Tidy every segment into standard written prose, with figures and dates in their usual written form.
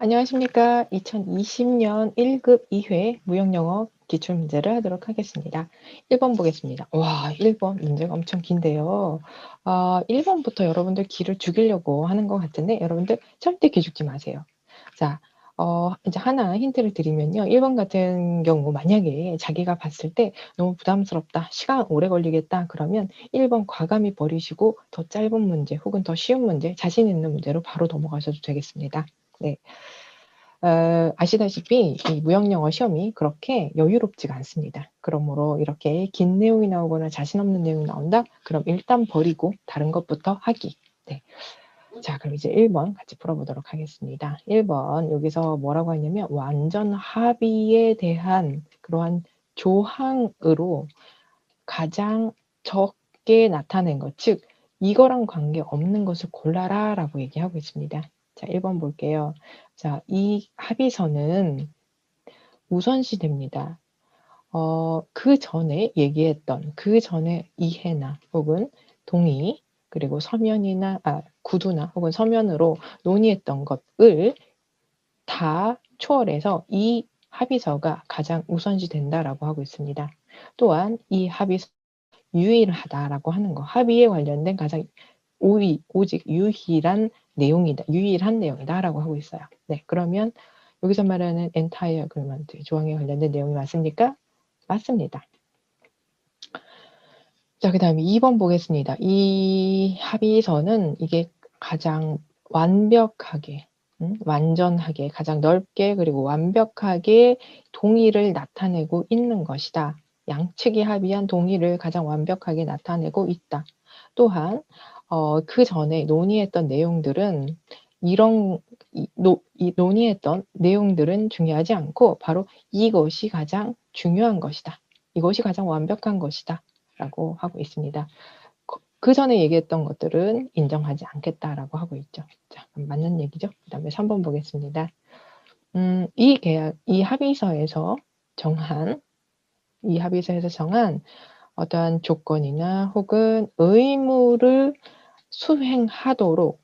안녕하십니까. 2020년 1급 2회 무형영어 기출문제를 하도록 하겠습니다. 1번 보겠습니다. 와, 1번 문제가 엄청 긴데요. 1번부터 여러분들 기를 죽이려고 하는 것 같은데 여러분들 절대 기 죽지 마세요. 자, 이제 하나 힌트를 드리면요. 1번 같은 경우 만약에 자기가 봤을 때 너무 부담스럽다, 시간 오래 걸리겠다 그러면 1번 과감히 버리시고 더 짧은 문제 혹은 더 쉬운 문제, 자신 있는 문제로 바로 넘어가셔도 되겠습니다. 네. 아시다시피 이 무형영어 시험이 그렇게 여유롭지가 않습니다. 그러므로 이렇게 긴 내용이 나오거나 자신 없는 내용이 나온다? 그럼 일단 버리고 다른 것부터 하기. 네. 자, 그럼 이제 1번 같이 풀어보도록 하겠습니다. 1번 여기서 뭐라고 했냐면 완전 합의에 대한 그러한 조항으로 가장 적게 나타낸 것, 즉 이거랑 관계없는 것을 골라라 라고 얘기하고 있습니다. 자, 1번 볼게요. 자, 이 합의서는 우선시 됩니다. 그 전에 얘기했던 그 전에 이해나 혹은 동의 그리고 서면이나 구두나 혹은 서면으로 논의했던 것을 다 초월해서 이 합의서가 가장 우선시 된다라고 하고 있습니다. 또한 이 합의서 유일하다라고 하는 거, 합의에 관련된 가장 오직 유일한 내용이다라고 하고 있어요. 네, 그러면 여기서 말하는 entire agreement 조항에 관련된 내용이 맞습니까? 맞습니다. 자, 그 다음에 2번 보겠습니다. 이 합의서는 이게 가장 완벽하게, 완전하게, 가장 넓게 그리고 완벽하게 동의를 나타내고 있는 것이다. 양측이 합의한 동의를 가장 완벽하게 나타내고 있다. 또한 그 전에 논의했던 내용들은 논의했던 내용들은 중요하지 않고 바로 이것이 가장 중요한 것이다. 이것이 가장 완벽한 것이다. 라고 하고 있습니다. 그 전에 얘기했던 것들은 인정하지 않겠다라고 하고 있죠. 자, 그럼 맞는 얘기죠. 그 다음에 3번 보겠습니다. 이 합의서에서 정한 어떠한 조건이나 혹은 의무를 수행하도록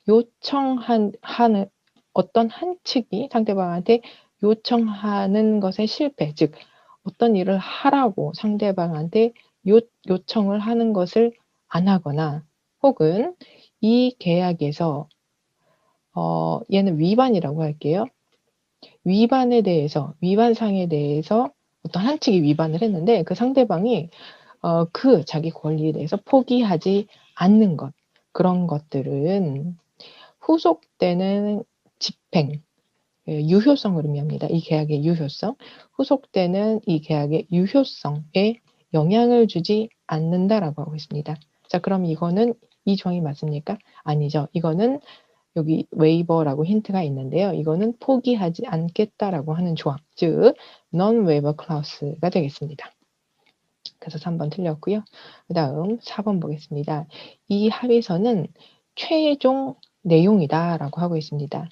요청하는 어떤 한 측이 상대방한테 요청하는 것의 실패, 즉 어떤 일을 하라고 상대방한테 요청을 하는 것을 안 하거나 혹은 이 계약에서 얘는 위반이라고 할게요. 위반상에 대해서 어떤 한 측이 위반을 했는데 그 상대방이 그 자기 권리에 대해서 포기하지 않는 것, 그런 것들은 후속되는 집행, 유효성을 의미합니다. 이 계약의 유효성, 후속되는 이 계약의 유효성에 영향을 주지 않는다라고 하고 있습니다. 자, 그럼 이거는 이 조항이 맞습니까? 아니죠. 이거는 여기 웨이버라고 힌트가 있는데요. 이거는 포기하지 않겠다라고 하는 조항, 즉 non-waiver clause가 되겠습니다. 그래서 3번 틀렸고요. 그 다음 4번 보겠습니다. 이 합의서는 최종 내용이다라고 하고 있습니다.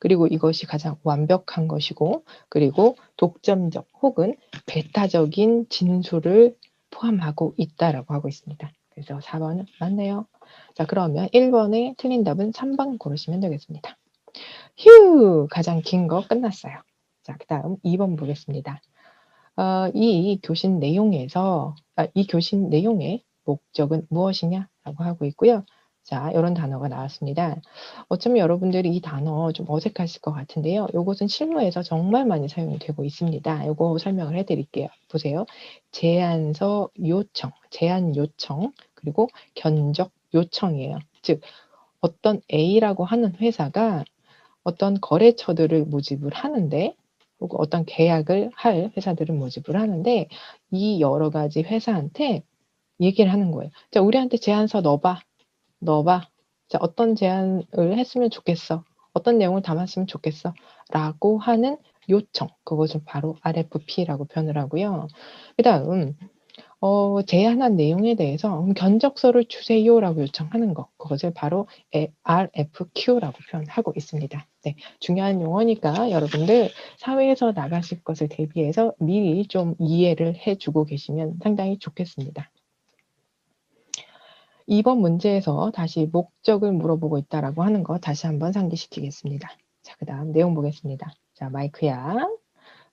그리고 이것이 가장 완벽한 것이고 그리고 독점적 혹은 배타적인 진술을 포함하고 있다라고 하고 있습니다. 그래서 4번은 맞네요. 자, 그러면 1번에 틀린 답은 3번 고르시면 되겠습니다. 휴! 가장 긴 거 끝났어요. 자, 그 다음 2번 보겠습니다. 이 교신 내용의 목적은 무엇이냐라고 하고 있고요. 자, 이런 단어가 나왔습니다. 어쩌면 여러분들이 이 단어 좀 어색하실 것 같은데요. 이것은 실무에서 정말 많이 사용이 되고 있습니다. 이거 설명을 해드릴게요. 보세요. 제안 요청, 그리고 견적 요청이에요. 즉, 어떤 A라고 하는 회사가 어떤 거래처들을 모집을 하는데 혹은 어떤 계약을 할 회사들을 모집을 하는데 이 여러 가지 회사한테 얘기를 하는 거예요. 자, 우리한테 제안서 넣어봐. 자, 어떤 제안을 했으면 좋겠어. 어떤 내용을 담았으면 좋겠어. 라고 하는 요청. 그것을 바로 RFP라고 표현을 하고요. 그 다음 제안한 내용에 대해서 견적서를 주세요라고 요청하는 것, 그것을 바로 RFQ라고 표현하고 있습니다. 네, 중요한 용어니까 여러분들 사회에서 나가실 것을 대비해서 미리 좀 이해를 해주고 계시면 상당히 좋겠습니다. 2번 문제에서 다시 목적을 물어보고 있다라고 하는 거 다시 한번 상기시키겠습니다. 자, 그 다음 내용 보겠습니다. 자, 마이크야.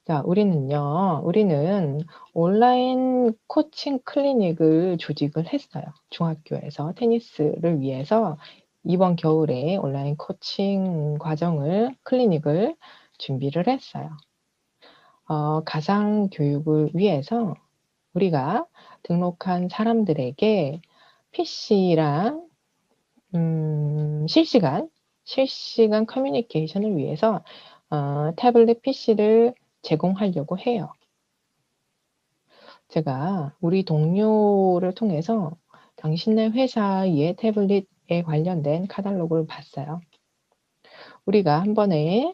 자, 우리는 온라인 코칭 클리닉을 조직을 했어요. 중학교에서 테니스를 위해서 이번 겨울에 온라인 코칭 클리닉을 준비를 했어요. 가상 교육을 위해서 우리가 등록한 사람들에게 PC랑 실시간 커뮤니케이션을 위해서 태블릿 PC를 제공하려고 해요. 제가 우리 동료를 통해서 당신네 회사의 태블릿에 관련된 카탈로그를 봤어요. 우리가 한 번에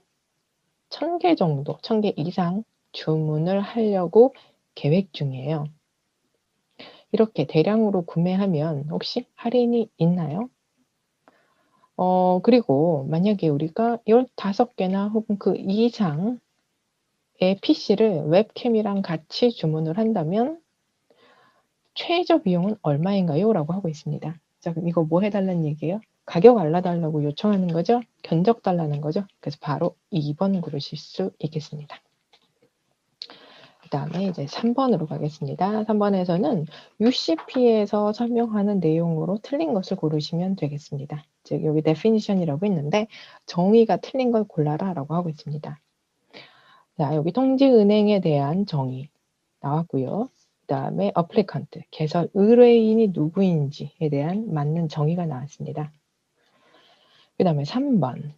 1000개 정도, 1000개 이상 주문을 하려고 계획 중이에요. 이렇게 대량으로 구매하면 혹시 할인이 있나요? 그리고 만약에 우리가 15개나 혹은 그 이상의 PC를 웹캠이랑 같이 주문을 한다면 최저 비용은 얼마인가요? 라고 하고 있습니다. 자, 그럼 이거 뭐 해달라는 얘기예요? 가격 알려달라고 요청하는 거죠? 견적 달라는 거죠? 그래서 바로 2번 고르실 수 있겠습니다. 그 다음에 이제 3번으로 가겠습니다. 3번에서는 UCP에서 설명하는 내용으로 틀린 것을 고르시면 되겠습니다. 즉 여기 definition이라고 있는데 정의가 틀린 걸 골라라 라고 하고 있습니다. 자, 여기 통지은행에 대한 정의 나왔고요. 그 다음에 applicant, 개설 의뢰인이 누구인지에 대한 맞는 정의가 나왔습니다. 그 다음에 3번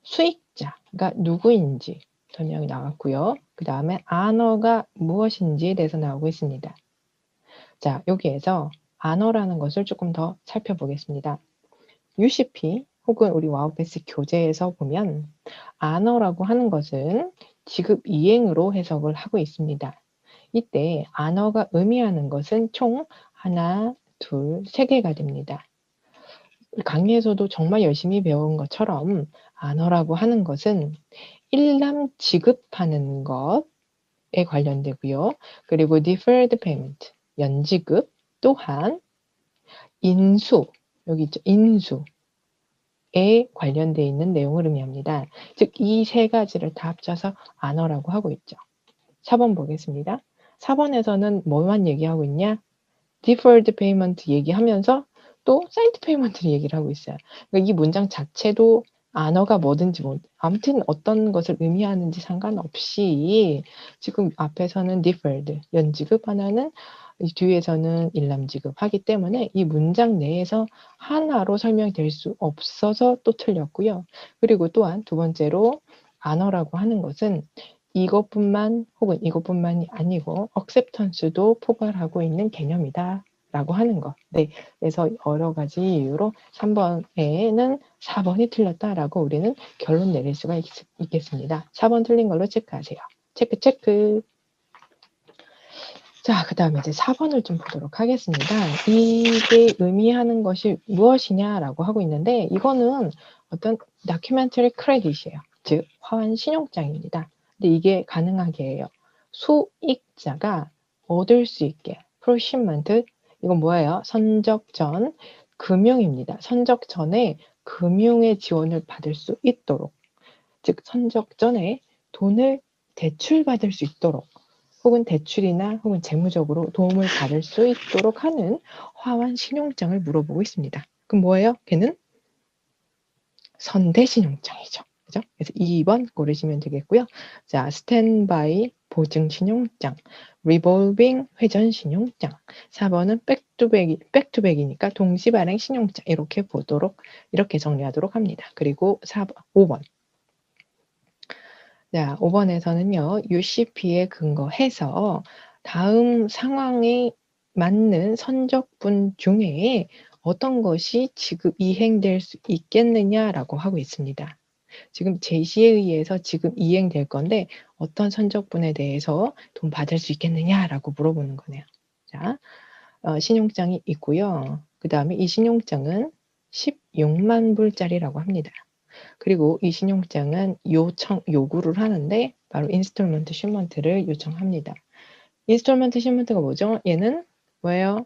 수익자가 누구인지 설명이 나왔고요. 그 다음에 안어가 무엇인지에 대해서 나오고 있습니다. 자, 여기에서 안어라는 것을 조금 더 살펴보겠습니다. UCP 혹은 우리 와우패스 교재에서 보면 안어라고 하는 것은 지급 이행으로 해석을 하고 있습니다. 이때 안어가 의미하는 것은 총 하나, 둘, 세 개가 됩니다. 강의에서도 정말 열심히 배운 것처럼 안어라고 하는 것은 일남 지급하는 것에 관련되고요. 그리고 deferred payment, 연지급 또한 인수, 여기 있죠. 인수에 관련되어 있는 내용을 의미합니다. 즉, 이 세 가지를 다 합쳐서 안어라고 하고 있죠. 4번 보겠습니다. 4번에서는 뭐만 얘기하고 있냐? deferred payment 얘기하면서 또 side payment를 얘기를 하고 있어요. 그러니까 이 문장 자체도 안어가 뭐든지 아무튼 어떤 것을 의미하는지 상관없이 지금 앞에서는 deferred, 연지급 하나는 이 뒤에서는 일남지급 하기 때문에 이 문장 내에서 하나로 설명될 수 없어서 또 틀렸고요. 그리고 또한 두 번째로 안어라고 하는 것은 이것뿐만 혹은 이것뿐만이 아니고 acceptance도 포괄하고 있는 개념이다 라고 하는 것. 네, 그래서 여러 가지 이유로 3번에는 4번이 틀렸다라고 우리는 결론 내릴 수가 있겠습니다. 4번 틀린 걸로 체크하세요. 체크. 자, 그 다음에 이제 4번을 좀 보도록 하겠습니다. 이게 의미하는 것이 무엇이냐라고 하고 있는데 이거는 어떤 다큐멘터리 크레딧이에요. 즉, 화환 신용장입니다. 근데 이게 가능하게 해요. 수익자가 얻을 수 있게 프로시먼트 이건 뭐예요? 선적 전 금융입니다. 선적 전에 금융의 지원을 받을 수 있도록 즉 선적 전에 돈을 대출받을 수 있도록 혹은 대출이나 혹은 재무적으로 도움을 받을 수 있도록 하는 화환 신용장을 물어보고 있습니다. 그럼 뭐예요? 걔는 선대신용장이죠. 그죠? 그래서 2번 고르시면 되겠고요. 자, 스탠바이 보증신용장, 리볼빙 회전신용장, 4번은 백투백이니까 동시발행 신용장 이렇게 정리하도록 합니다. 그리고 5번. 자, 5번에서는요. UCP에 근거해서 다음 상황에 맞는 선적분 중에 어떤 것이 지급 이행될 수 있겠느냐라고 하고 있습니다. 지금 제시에 의해서 지급 이행될 건데 어떤 선적분에 대해서 돈 받을 수 있겠느냐라고 물어보는 거네요. 자, 신용장이 있고요. 그 다음에 이 신용장은 16만 불짜리라고 합니다. 그리고 이 신용장은 요구를 하는데 바로 인스톨먼트 쉬먼트를 요청합니다. 인스톨먼트 쉬먼트가 뭐죠? 얘는 뭐예요?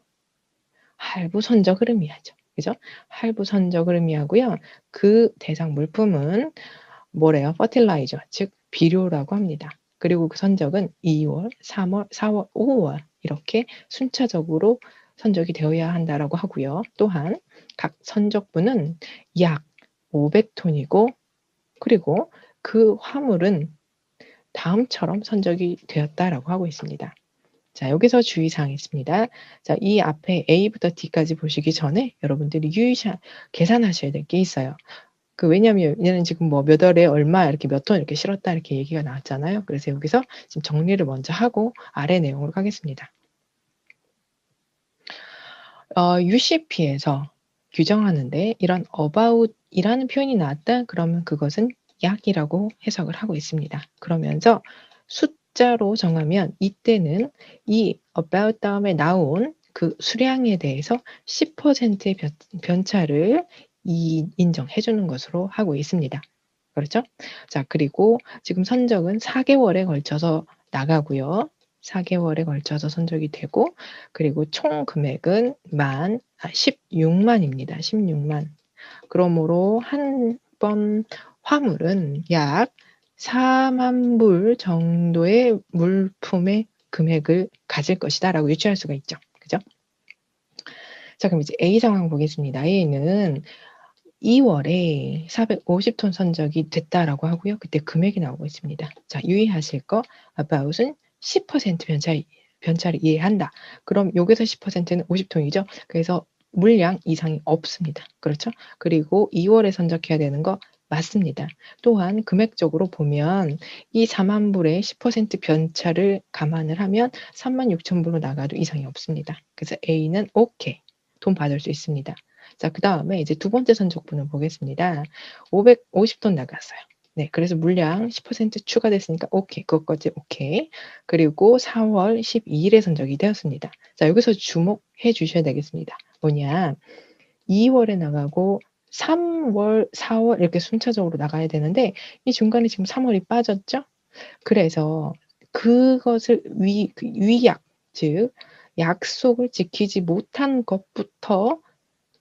할부 선적을 의미하죠. 그죠? 할부 선적을 의미하고요. 그 대상 물품은 뭐래요? 퍼틸라이저, 즉 비료라고 합니다. 그리고 그 선적은 2월, 3월, 4월, 5월 이렇게 순차적으로 선적이 되어야 한다라고 하고요. 또한 각 선적분은 약 500톤이고 그리고 그 화물은 다음처럼 선적이 되었다라고 하고 있습니다. 자, 여기서 주의사항이 있습니다. 자, 이 앞에 A부터 D까지 보시기 전에 여러분들이 계산하셔야 될 게 있어요. 왜냐면 얘는 지금 뭐 몇 월에 얼마 이렇게 몇 톤 이렇게 실었다 이렇게 얘기가 나왔잖아요. 그래서 여기서 지금 정리를 먼저 하고 아래 내용으로 가겠습니다. UCP에서 규정하는데 이런 about이라는 표현이 나왔다 그러면 그것은 약이라고 해석을 하고 있습니다. 그러면서 숫자로 정하면 이때는 이 about 다음에 나온 그 수량에 대해서 10%의 변차를 인정해 주는 것으로 하고 있습니다. 그렇죠? 자, 그리고 지금 선적은 4개월에 걸쳐서 나가고요. 4개월에 걸쳐서 선적이 되고 그리고 총 금액은 16만입니다. 16만. 그러므로 한 번 화물은 약 4만 불 정도의 물품의 금액을 가질 것이다라고 유추할 수가 있죠. 그죠? 자, 그럼 이제 A 상황 보겠습니다. A는 2월에 450톤 선적이 됐다라고 하고요. 그때 금액이 나오고 있습니다. 자, 유의하실 거 about은 10% 변차를 이해한다. 그럼 여기서 10%는 50톤이죠. 그래서 물량 이상이 없습니다. 그렇죠? 그리고 2월에 선적해야 되는 거 맞습니다. 또한 금액적으로 보면 이 4만 불의 10% 변차를 감안을 하면 3만 6천 불로 나가도 이상이 없습니다. 그래서 A는 오케이. 돈 받을 수 있습니다. 자, 그 다음에 이제 두 번째 선적분을 보겠습니다. 550톤 나갔어요. 네, 그래서 물량 10% 추가됐으니까 오케이, 그것까지 오케이. 그리고 4월 12일에 선적이 되었습니다. 자, 여기서 주목해 주셔야 되겠습니다. 뭐냐, 2월에 나가고 3월, 4월 이렇게 순차적으로 나가야 되는데 이 중간에 지금 3월이 빠졌죠? 그래서 그것을 위약, 즉 약속을 지키지 못한 것부터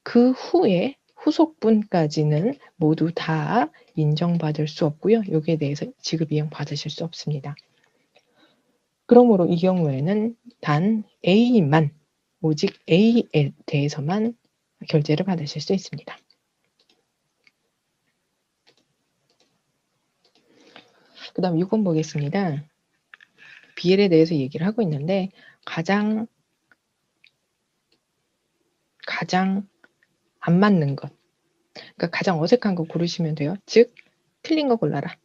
그 후에 후속분까지는 모두 다 인정받을 수 없고요. 여기에 대해서 지급 이행 받으실 수 없습니다. 그러므로 이 경우에는 단 A만, 오직 A에 대해서만 결제를 받으실 수 있습니다. 그 다음 6번 보겠습니다. BL에 대해서 얘기를 하고 있는데 가장 안 맞는 것, 그러니까 가장 어색한 거 고르시면 돼요. 즉 틀린 거 골라라.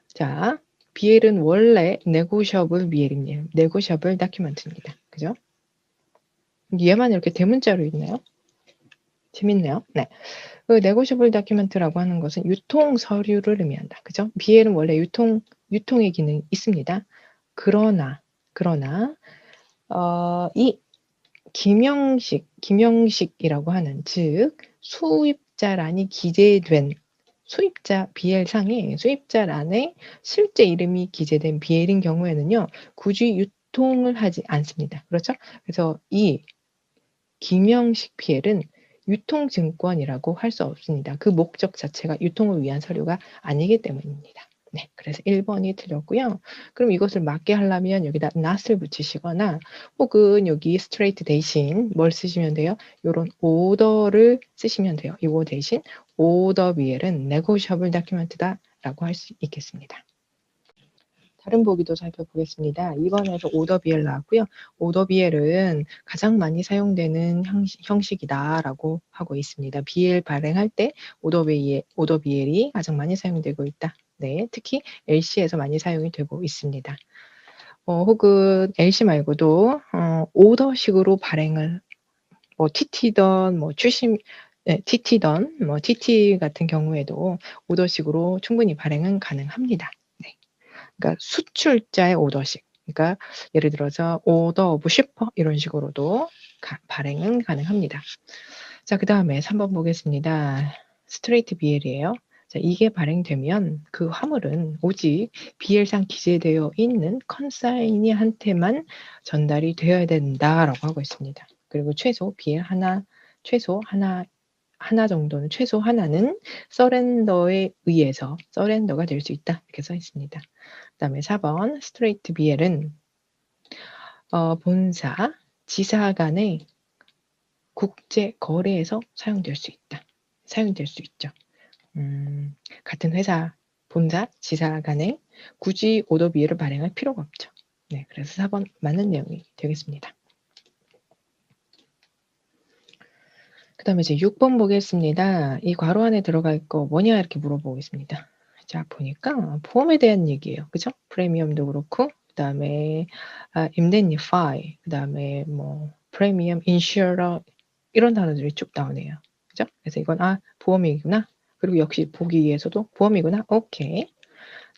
자, BL은 원래 negotiable BL입니다. negotiable document입니다. 그죠? 얘만 이렇게 대문자로 있네요. 재밌네요. 네. 그 negotiable document라고 하는 것은 유통 서류를 의미한다. 그죠? BL은 원래 유통의 기능이 있습니다. 그러나 이 김영식이라고 하는 즉 수입자란이 기재된 수입자 BL상에 수입자란에 실제 이름이 기재된 BL인 경우에는요. 굳이 유통을 하지 않습니다. 그렇죠? 그래서 이 김영식 BL은 유통증권이라고 할 수 없습니다. 그 목적 자체가 유통을 위한 서류가 아니기 때문입니다. 네, 그래서 1번이 틀렸고요. 그럼 이것을 맞게 하려면 여기다 not을 붙이시거나 혹은 여기 straight 대신 뭘 쓰시면 돼요? 이런 order를 쓰시면 돼요. 이거 대신 order BL은 negotiable document다 라고 할 수 있겠습니다. 다른 보기도 살펴보겠습니다. 2번에서 오더 BL 나왔고요. 오더 BL은 가장 많이 사용되는 형식이다라고 하고 있습니다. BL 발행할 때 오더 BL이 가장 많이 사용되고 있다. 네, 특히 LC에서 많이 사용이 되고 있습니다. 혹은 LC 말고도 오더식으로 발행을 TT던 TT던 TT 같은 경우에도 오더식으로 충분히 발행은 가능합니다. 네. 그러니까 수출자의 오더식. 그러니까 예를 들어서 오더 오브 슈퍼 이런 식으로도 발행은 가능합니다. 자, 그 다음에 3번 보겠습니다. 스트레이트 BL이에요. 자, 이게 발행되면 그 화물은 오직 BL상 기재되어 있는 컨사이니한테만 전달이 되어야 된다라고 하고 있습니다. 그리고 최소 BL 하나 최소 하나 정도는, 최소 하나는 서렌더에 의해서 서렌더가 될 수 있다. 이렇게 써 있습니다. 그다음에 4번 스트레이트 BL은 본사, 지사 간의 국제 거래에서 사용될 수 있다. 사용될 수 있죠. 같은 회사, 본사, 지사 간에 굳이 오더 BL을 발행할 필요가 없죠. 네, 그래서 4번 맞는 내용이 되겠습니다. 그 다음에 이제 6번 보겠습니다. 이 괄호 안에 들어갈 거 뭐냐 이렇게 물어보겠습니다. 자, 보니까 보험에 대한 얘기예요. 그죠? 프리미엄도 그렇고, 그 다음에 indemnify, 그 다음에 뭐 프리미엄, 인슈러 이런 단어들이 쭉 나오네요. 그죠? 그래서 이건 보험이구나. 그리고 역시 보기에서도 보험이구나. 오케이.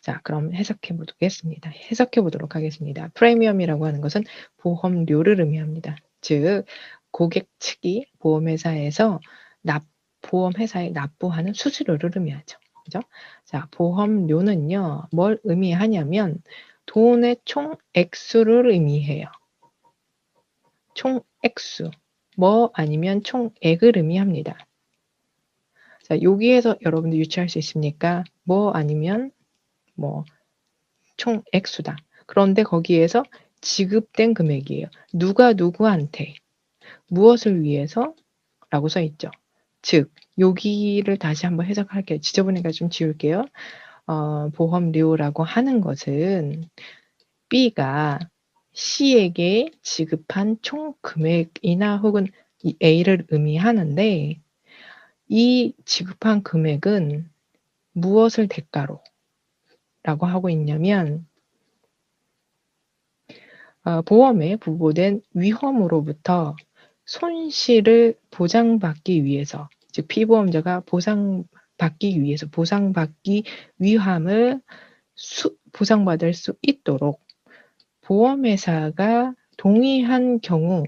자, 그럼 해석해 보겠습니다. 해석해 보도록 하겠습니다. 프리미엄이라고 하는 것은 보험료를 의미합니다. 즉, 고객 측이 보험회사에서 보험회사에 납부하는 수수료를 의미하죠. 그죠? 자, 보험료는요, 뭘 의미하냐면 돈의 총 액수를 의미해요. 총 액수. 뭐 아니면 총액을 의미합니다. 자, 여기에서 여러분들 유추할 수 있습니까? 뭐 아니면 뭐 총 액수다. 그런데 거기에서 지급된 금액이에요. 누가 누구한테 무엇을 위해서 라고 써 있죠. 즉 여기를 다시 한번 해석할게요. 지저분해가 좀 지울게요. 보험료라고 하는 것은 B가 C에게 지급한 총 금액이나 혹은 이 A를 의미하는데 이 지급한 금액은 무엇을 대가로 라고 하고 있냐면 보험에 부과된 위험으로부터 손실을 보장받기 위해서, 즉 피보험자가 보상받기 위함을 보상받을 수 있도록 보험회사가 동의한 경우,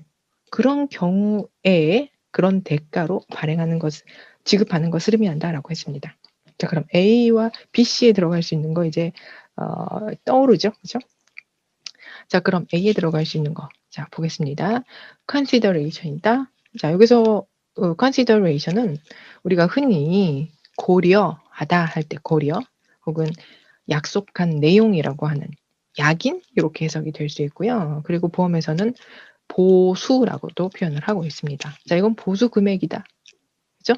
그런 경우에 그런 대가로 지급하는 것을 의미한다라고 했습니다. 자, 그럼 A와 B, C에 들어갈 수 있는 거 이제 떠오르죠, 그죠? 자, 그럼 A에 들어갈 수 있는 거. 자, 보겠습니다. consideration이다. 자, 여기서 consideration은 우리가 흔히 고려하다 할 때 고려 혹은 약속한 내용이라고 하는 약인 이렇게 해석이 될 수 있고요. 그리고 보험에서는 보수라고도 표현을 하고 있습니다. 자, 이건 보수 금액이다. 그죠?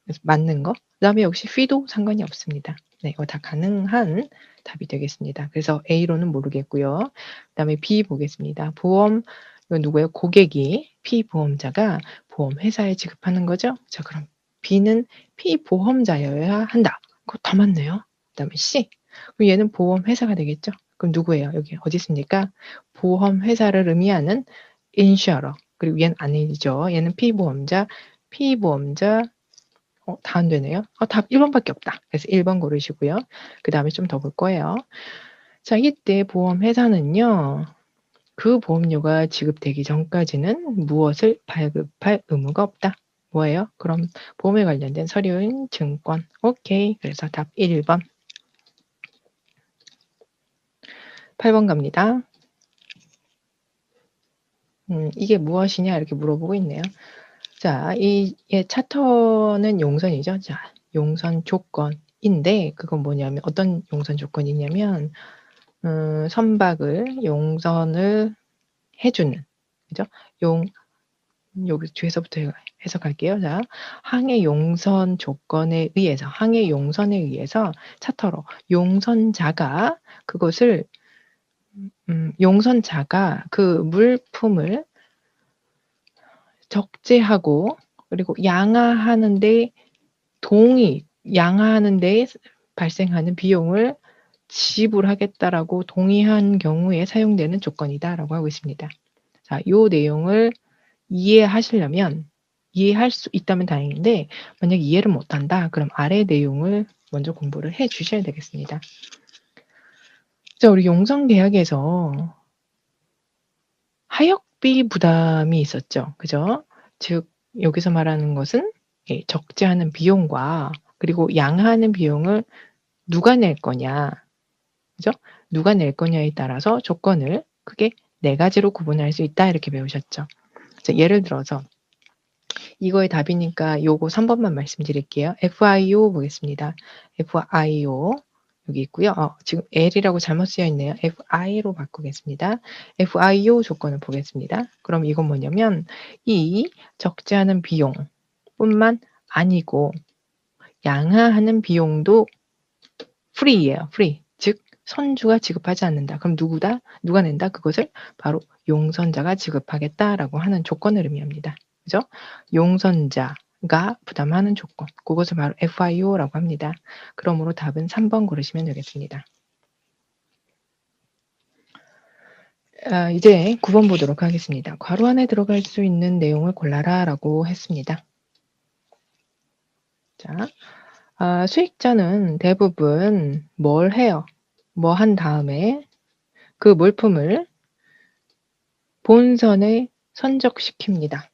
그래서 맞는 거. 그 다음에 역시 fee도 상관이 없습니다. 네, 이거 다 가능한 답이 되겠습니다. 그래서 A로는 모르겠고요. 그 다음에 B 보겠습니다. 보험, 이건 누구예요? 고객이 피보험자가 보험회사에 지급하는 거죠. 자, 그럼 B는 피보험자여야 한다. 그거 다 맞네요. 그 다음에 C. 그럼 얘는 보험회사가 되겠죠. 그럼 누구예요? 여기 어디 있습니까? 보험회사를 의미하는 insurer. 그리고 얘는 아니죠. 얘는 피보험자 다 안 되네요. 답 1번밖에 없다. 그래서 1번 고르시고요. 그 다음에 좀 더 볼 거예요. 자, 이때 보험회사는요. 그 보험료가 지급되기 전까지는 무엇을 발급할 의무가 없다. 뭐예요? 그럼 보험에 관련된 서류인 증권. 오케이. 그래서 답 1번. 8번 갑니다. 이게 무엇이냐 이렇게 물어보고 있네요. 자, 이 차터는 용선이죠. 자, 용선 조건인데 그건 뭐냐면 어떤 용선 조건이냐면 선박을 용선을 해주는, 그죠? 여기 뒤에서부터 해석할게요. 자, 항해 용선에 의해서 차터로 용선자가 그것을 용선자가 그 물품을 적재하고 그리고 양하하는 데 발생하는 비용을 지불하겠다라고 동의한 경우에 사용되는 조건이다라고 하고 있습니다. 자, 이 내용을 이해하시려면 이해할 수 있다면 다행인데 만약 이해를 못한다 그럼 아래 내용을 먼저 공부를 해 주셔야 되겠습니다. 자, 우리 용선계약에서 하역비 부담이 있었죠. 그죠? 즉 여기서 말하는 것은 적재하는 비용과 그리고 양하는 비용을 누가 낼 거냐, 그죠? 누가 낼 거냐에 따라서 조건을 크게 4가지로 구분할 수 있다 이렇게 배우셨죠. 자, 예를 들어서 이거의 답이니까 요거 3번만 말씀드릴게요. FIO 보겠습니다. FIO 여기 있고요. 지금 L이라고 잘못 쓰여 있네요. FI로 바꾸겠습니다. FIO 조건을 보겠습니다. 그럼 이건 뭐냐면 이 적지 않은 비용뿐만 아니고 양하하는 비용도 free예요. free. 즉 선주가 지급하지 않는다. 그럼 누가 낸다? 그것을 바로 용선자가 지급하겠다라고 하는 조건을 의미합니다. 그죠? 용선자가 부담하는 조건. 그것을 바로 FIO라고 합니다. 그러므로 답은 3번 고르시면 되겠습니다. 이제 9번 보도록 하겠습니다. 괄호 안에 들어갈 수 있는 내용을 골라라 라고 했습니다. 자, 수익자는 대부분 뭘 해요? 뭐 한 다음에 그 물품을 본선에 선적시킵니다.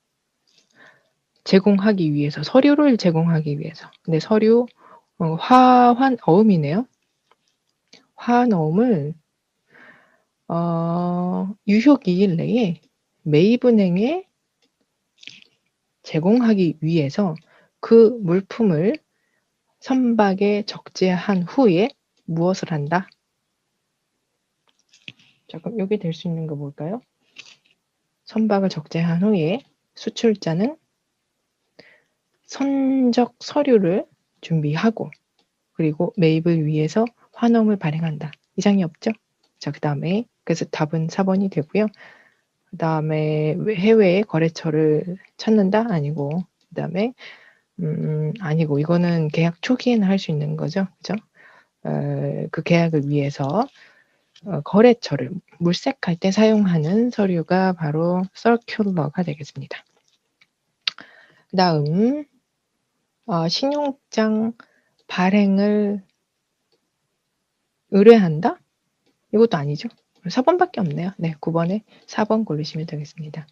제공하기 위해서, 서류를 제공하기 위해서. 근데 서류, 화환어음이네요. 화환어음을 유효기일 내에 매입은행에 제공하기 위해서 그 물품을 선박에 적재한 후에 무엇을 한다? 자, 그럼 여기 될 수 있는 거 뭘까요? 선박을 적재한 후에 수출자는 선적 서류를 준비하고 그리고 매입을 위해서 환원을 발행한다. 이상이 없죠? 자, 그 다음에 그래서 답은 4번이 되고요. 그 다음에 해외의 거래처를 찾는다? 아니고 그 다음에 아니고 이거는 계약 초기에는 할 수 있는 거죠. 그죠? 그 계약을 위해서 거래처를 물색할 때 사용하는 서류가 바로 서큘러가 되겠습니다. 그 다음 신용장 발행을 의뢰한다? 이것도 아니죠. 4번밖에 없네요. 네, 9번에 4번 고르시면 되겠습니다.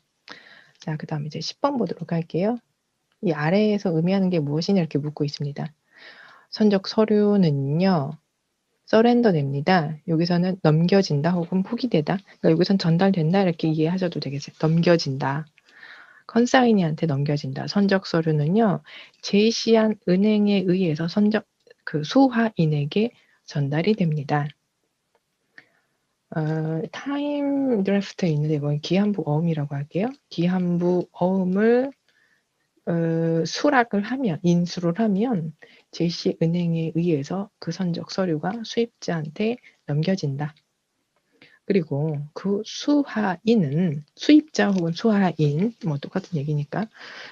자, 그 다음 이제 10번 보도록 할게요. 이 아래에서 의미하는 게 무엇이냐 이렇게 묻고 있습니다. 선적 서류는요. 서렌더 됩니다. 여기서는 넘겨진다 혹은 포기되다. 그러니까 여기선 전달된다 이렇게 이해하셔도 되겠어요. 넘겨진다. 컨사이니한테 넘겨진다. 선적 서류는요. 제시한 은행에 의해서 수화인에게 전달이 됩니다. 타임 드래프트에 있는데 이건 기한부 어음이라고 할게요. 기한부 어음을 수락을 하면 인수를 하면 제시 은행에 의해서 그 선적 서류가 수입자한테 넘겨진다. 그리고 그 수화인은 수입자 혹은 수화인 뭐 똑같은 얘기니까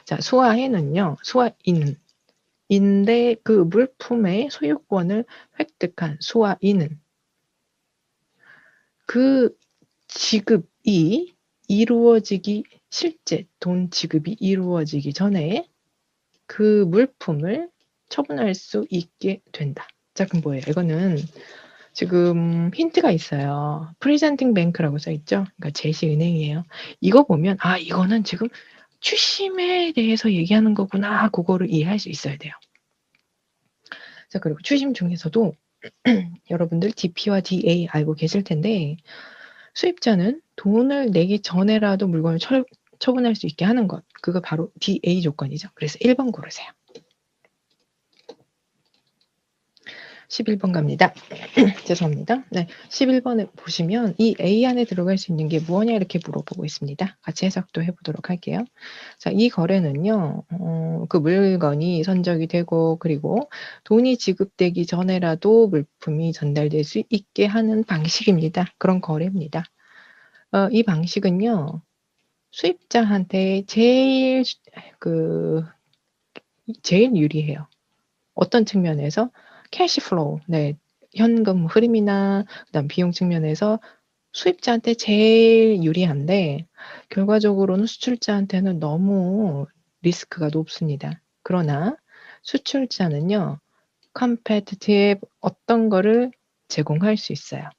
자 수화인은요 수화인인데 그 물품의 소유권을 획득한 수화인은 그 지급이 이루어지기 실제 돈 지급이 이루어지기 전에 그 물품을 처분할 수 있게 된다. 자, 그럼 뭐예요? 이거는 지금 힌트가 있어요. 프리젠팅 뱅크라고 써있죠? 그러니까 제시은행이에요. 이거 보면 이거는 지금 추심에 대해서 얘기하는 거구나. 그거를 이해할 수 있어야 돼요. 자, 그리고 추심 중에서도 여러분들 DP와 DA 알고 계실 텐데 수입자는 돈을 내기 전에라도 물건을 처분할 수 있게 하는 것. 그거 바로 DA 조건이죠. 그래서 1번 고르세요. 11번 갑니다. 죄송합니다. 네, 11번에 보시면 이 A 안에 들어갈 수 있는 게 무엇냐 이렇게 물어보고 있습니다. 같이 해석도 해보도록 할게요. 자, 이 거래는요. 그 물건이 선적이 되고 그리고 돈이 지급되기 전에라도 물품이 전달될 수 있게 하는 방식입니다. 그런 거래입니다. 이 방식은요. 수입자한테 제일 유리해요. 어떤 측면에서? 캐시플로우, 네, 현금 흐름이나 그다음 비용 측면에서 수입자한테 제일 유리한데 결과적으로는 수출자한테는 너무 리스크가 높습니다. 그러나 수출자는요. 컴페티티브 어떤 거를 제공할 수 있어요.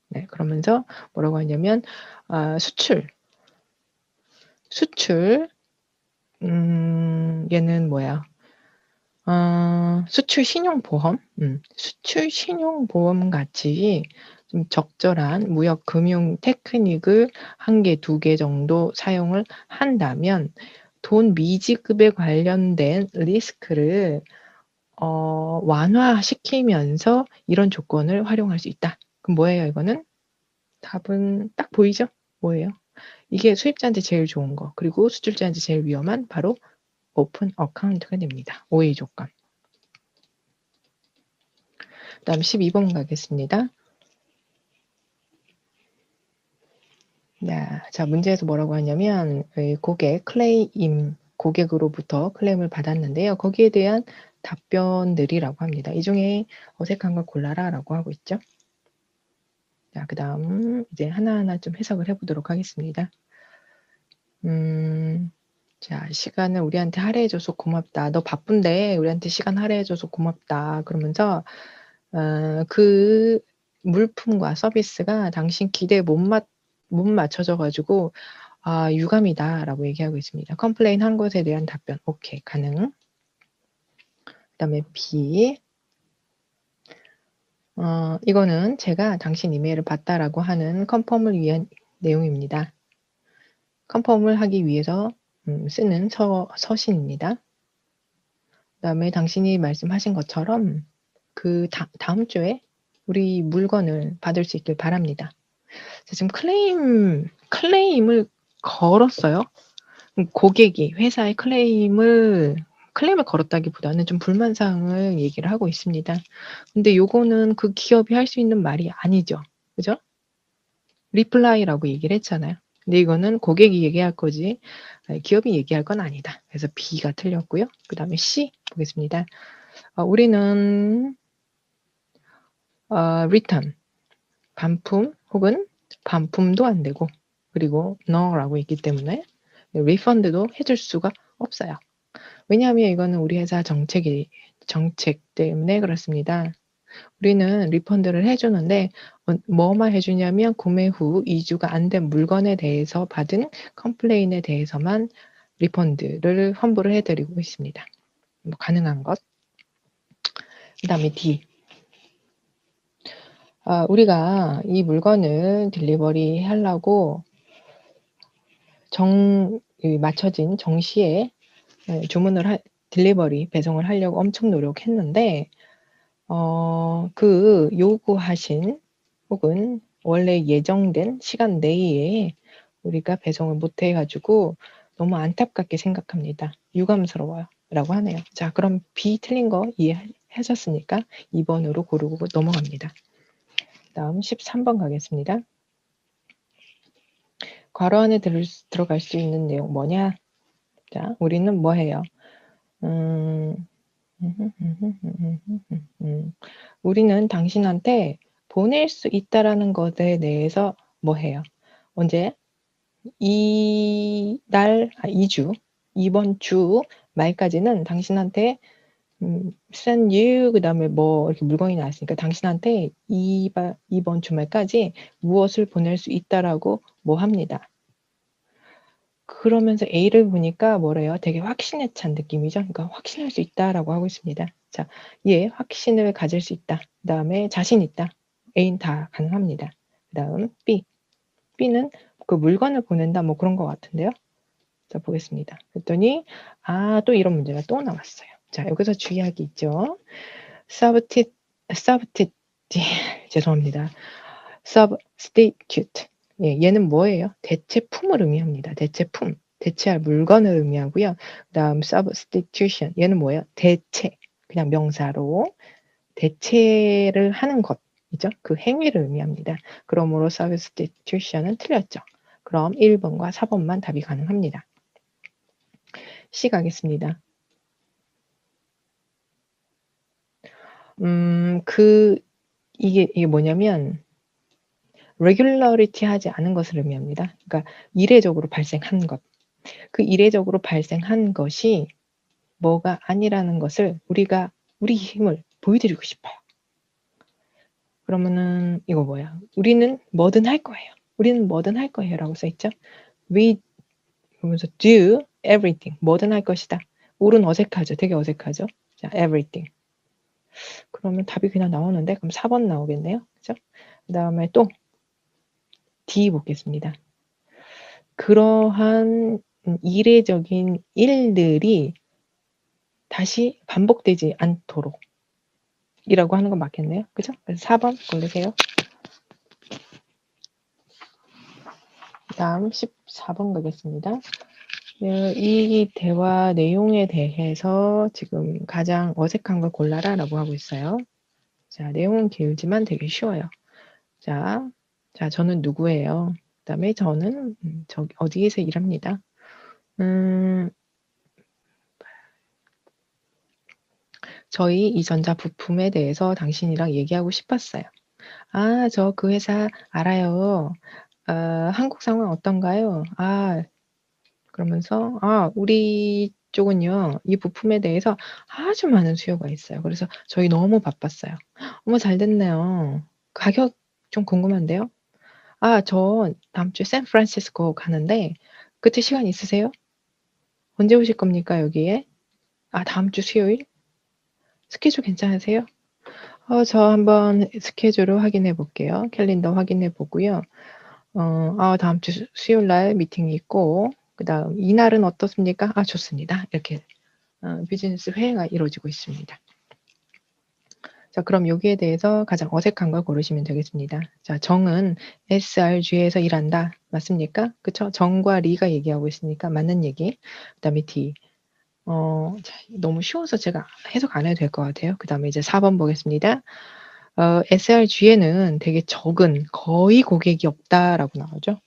네, 그러면서 뭐라고 하냐면 수출 얘는 뭐야? 수출 신용보험? 수출 신용보험 같이 좀 적절한 무역 금융 테크닉을 1개, 2개 정도 사용을 한다면 돈 미지급에 관련된 리스크를 완화시키면서 이런 조건을 활용할 수 있다. 그럼 뭐예요, 이거는? 답은 딱 보이죠? 뭐예요? 이게 수입자한테 제일 좋은 거, 그리고 수출자한테 제일 위험한 바로 오픈 어카운트가 됩니다. 오해 조건. 그다음 12번 가겠습니다. 자, 문제에서 뭐라고 하냐면 고객으로부터 클레임을 받았는데요. 거기에 대한 답변들이라고 합니다. 이 중에 어색한 걸 골라라라고 하고 있죠. 자, 그다음 이제 하나하나 좀 해석을 해보도록 하겠습니다. 자, 시간을 우리한테 할애해줘서 고맙다. 너 바쁜데 우리한테 시간 할애해줘서 고맙다. 그러면서 그 물품과 서비스가 당신 기대에 못 맞춰져 가지고 유감이다라고 얘기하고 있습니다. 컴플레인 한 것에 대한 답변. 오케이, 가능. 그다음에 B. 이거는 제가 당신 이메일을 봤다라고 하는 컨펌을 위한 내용입니다. 컨펌을 하기 위해서 쓰는 서신입니다. 그다음에 당신이 말씀하신 것처럼 그 다음 주에 우리 물건을 받을 수 있길 바랍니다. 자, 지금 클레임을 걸었어요. 고객이 회사에 클레임을 걸었다기보다는 좀 불만사항을 얘기를 하고 있습니다. 근데 요거는 그 기업이 할 수 있는 말이 아니죠. 그죠? 리플라이라고 얘기를 했잖아요. 근데 이거는 고객이 얘기할 거지 기업이 얘기할 건 아니다. 그래서 B가 틀렸고요. 그 다음에 C 보겠습니다. 우리는 return 반품 혹은 반품도 안 되고 그리고 no라고 있기 때문에 refund도 해줄 수가 없어요. 왜냐하면 이거는 우리 회사 정책 때문에 그렇습니다. 우리는 리펀드를 해주는데 뭐만 해주냐면 구매 후 2주가 안 된 물건에 대해서 받은 컴플레인에 대해서만 리펀드를 환불을 해드리고 있습니다. 뭐 가능한 것. 그 다음에 D. 우리가 이 물건을 딜리버리 하려고 맞춰진 정시에 딜리버리 배송을 하려고 엄청 노력했는데 그 요구하신 혹은 원래 예정된 시간 내에 우리가 배송을 못 해가지고 너무 안타깝게 생각합니다. 유감스러워요. 라고 하네요. 자, 그럼 B 틀린 거 이해하셨으니까 2번으로 고르고 넘어갑니다. 다음 13번 가겠습니다. 괄호 안에 들어갈 수 있는 내용 뭐냐? 자, 우리는 뭐 해요? 우리는 당신한테 보낼 수 있다라는 것에 대해서 뭐 해요? 언제? 이번 주 말까지는 당신한테 send you 그 다음에 뭐 이렇게 물건이 나왔으니까 당신한테 이번 주말까지 무엇을 보낼 수 있다라고 뭐 합니다. 그러면서 A를 보니까 뭐래요? 되게 확신에 찬 느낌이죠. 그러니까 확신할 수 있다라고 하고 있습니다. 자, 확신을 가질 수 있다. 그 다음에 자신 있다. A는 다 가능합니다. 그 다음 B. B는 그 물건을 보낸다 뭐 그런 것 같은데요. 자, 보겠습니다. 그랬더니 또 이런 문제가 또 나왔어요. 자, 여기서 주의할 게 있죠. 죄송합니다. substitute. 얘는 뭐예요? 대체품을 의미합니다. 대체품. 대체할 물건을 의미하고요. 그 다음 substitution. 얘는 뭐예요? 대체. 그냥 명사로 대체를 하는 것이죠. 그 행위를 의미합니다. 그러므로 substitution은 틀렸죠. 그럼 1번과 4번만 답이 가능합니다. C 가겠습니다. 이게 뭐냐면 regularity 하지 않은 것을 의미합니다. 그러니까 이례적으로 발생한 것. 그 이례적으로 발생한 것이 뭐가 아니라는 것을 우리가 우리 힘을 보여드리고 싶어요. 그러면은 이거 뭐야? 우리는 뭐든 할 거예요. 우리는 뭐든 할 거예요 라고 써있죠. We 그러면서 do everything. 뭐든 할 것이다. 올은 어색하죠. 되게 어색하죠. 자, everything. 그러면 답이 그냥 나오는데 그럼 4번 나오겠네요. 그죠? 그 다음에 또 D 보겠습니다. 그러한 이례적인 일들이 다시 반복되지 않도록 이라고 하는 건 맞겠네요. 그죠? 그래서 4번 고르세요. 다음 14번 가겠습니다. 이 대화 내용에 대해서 지금 가장 어색한 걸 골라라 라고 하고 있어요. 자, 내용은 길지만 되게 쉬워요. 자, 저는 누구예요? 그 다음에 저는 저기 어디에서 일합니다. 저희 이 전자 부품에 대해서 당신이랑 얘기하고 싶었어요. 아, 저 그 회사 알아요. 한국 상황 어떤가요? 그러면서 우리 쪽은요, 이 부품에 대해서 아주 많은 수요가 있어요. 그래서 저희 너무 바빴어요. 어머, 잘 됐네요. 가격 좀 궁금한데요? 저 다음 주에 샌프란시스코 가는데 그때 시간 있으세요? 언제 오실 겁니까, 여기에? 다음 주 수요일? 스케줄 괜찮으세요? 저 한번 스케줄을 확인해 볼게요. 캘린더 확인해 보고요. 다음 주 수요일 날 미팅이 있고, 그 다음 이날은 어떻습니까? 좋습니다. 이렇게 비즈니스 회의가 이루어지고 있습니다. 자, 그럼 여기에 대해서 가장 어색한 걸 고르시면 되겠습니다. 자, 정은 SRG에서 일한다. 맞습니까? 그쵸? 정과 리가 얘기하고 있으니까 맞는 얘기. 그 다음에 D. 자, 너무 쉬워서 제가 해석 안 해도 될 것 같아요. 그 다음에 이제 4번 보겠습니다. SRG에는 되게 적은, 거의 고객이 없다라고 나오죠.